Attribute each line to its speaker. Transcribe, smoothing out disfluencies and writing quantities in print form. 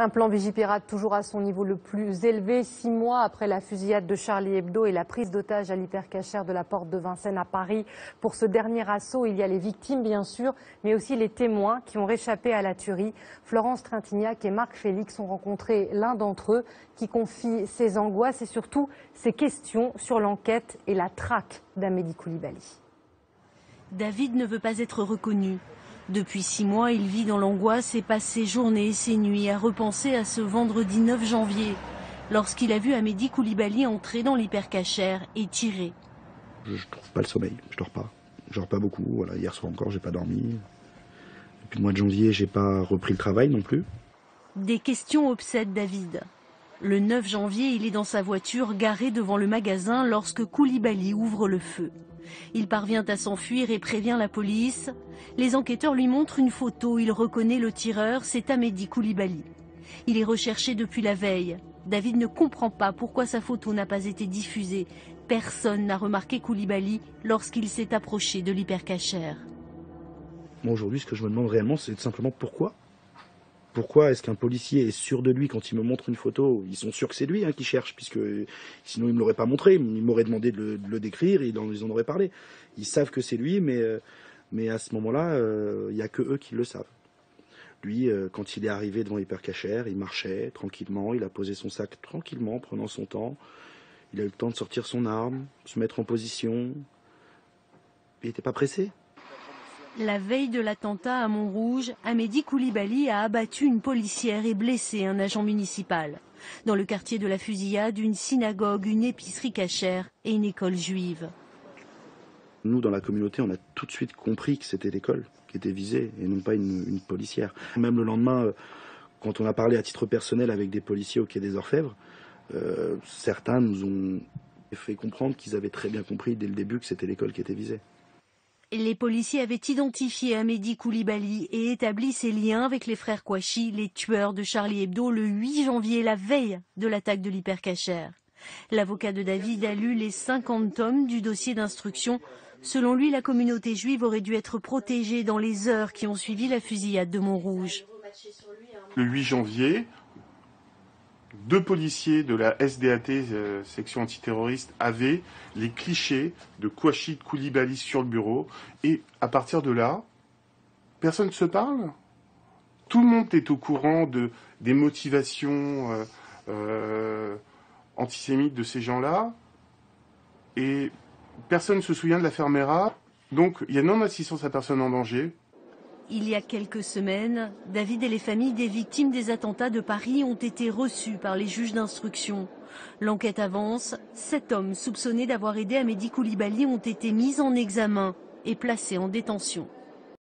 Speaker 1: Un plan Vigipirate toujours à son niveau le plus élevé, 6 mois après la fusillade de Charlie Hebdo et la prise d'otage à l'hypercachère de la porte de Vincennes à Paris. Pour ce dernier assaut, il y a les victimes bien sûr, mais aussi les témoins qui ont réchappé à la tuerie. Florence Trintignac et Marc Félix ont rencontré l'un d'entre eux qui confie ses angoisses et surtout ses questions sur l'enquête et la traque d'Amédi Coulibaly.
Speaker 2: David ne veut pas être reconnu. Depuis 6 mois, il vit dans l'angoisse et passe ses journées et ses nuits à repenser à ce vendredi 9 janvier, lorsqu'il a vu Amédi Coulibaly entrer dans l'hypercachère et tirer.
Speaker 3: Je trouve pas le sommeil, je dors pas. Je dors pas beaucoup, voilà, hier soir encore, j'ai pas dormi. Depuis le mois de janvier, j'ai pas repris le travail non plus.
Speaker 2: Des questions obsèdent David. Le 9 janvier, il est dans sa voiture garée devant le magasin lorsque Coulibaly ouvre le feu. Il parvient à s'enfuir et prévient la police. Les enquêteurs lui montrent une photo. Il reconnaît le tireur, c'est Amédi Coulibaly. Il est recherché depuis la veille. David ne comprend pas pourquoi sa photo n'a pas été diffusée. Personne n'a remarqué Coulibaly lorsqu'il s'est approché de l'hypercachère.
Speaker 3: Moi aujourd'hui, ce que je me demande réellement, c'est simplement pourquoi. Pourquoi est-ce qu'un policier est sûr de lui quand il me montre une photo? Ils sont sûrs que c'est lui qui cherche, puisque sinon ils ne me l'auraient pas montré. Ils m'auraient demandé de le décrire et ils en auraient parlé. Ils savent que c'est lui, mais à ce moment-là, il n'y a que eux qui le savent. Lui, quand il est arrivé devant l'hypercachère, il marchait tranquillement, il a posé son sac tranquillement, prenant son temps. Il a eu le temps de sortir son arme, se mettre en position. Il n'était pas pressé.
Speaker 2: La veille de l'attentat à Montrouge, Amédi Coulibaly a abattu une policière et blessé un agent municipal. Dans le quartier de la fusillade, une synagogue, une épicerie cachère et une école juive.
Speaker 3: Nous, dans la communauté, on a tout de suite compris que c'était l'école qui était visée et non pas une policière. Même le lendemain, quand on a parlé à titre personnel avec des policiers au quai des Orfèvres, certains nous ont fait comprendre qu'ils avaient très bien compris dès le début que c'était l'école qui était visée.
Speaker 2: Les policiers avaient identifié Amédi Coulibaly et établi ses liens avec les frères Kouachi, les tueurs de Charlie Hebdo, le 8 janvier, la veille de l'attaque de l'hypercachère. L'avocat de David a lu les 50 tomes du dossier d'instruction. Selon lui, la communauté juive aurait dû être protégée dans les heures qui ont suivi la fusillade de Montrouge.
Speaker 4: Le 8 janvier, 2 policiers de la SDAT, section antiterroriste, avaient les clichés de Kouachi de Coulibaly sur le bureau. Et à partir de là, personne ne se parle. Tout le monde est au courant des motivations antisémites de ces gens-là. Et personne ne se souvient de l'affaire Mera. Donc il y a non-assistance à personne en danger.
Speaker 2: Il y a quelques semaines, David et les familles des victimes des attentats de Paris ont été reçus par les juges d'instruction. L'enquête avance. 7 hommes soupçonnés d'avoir aidé Amédi Coulibaly ont été mis en examen et placés en détention.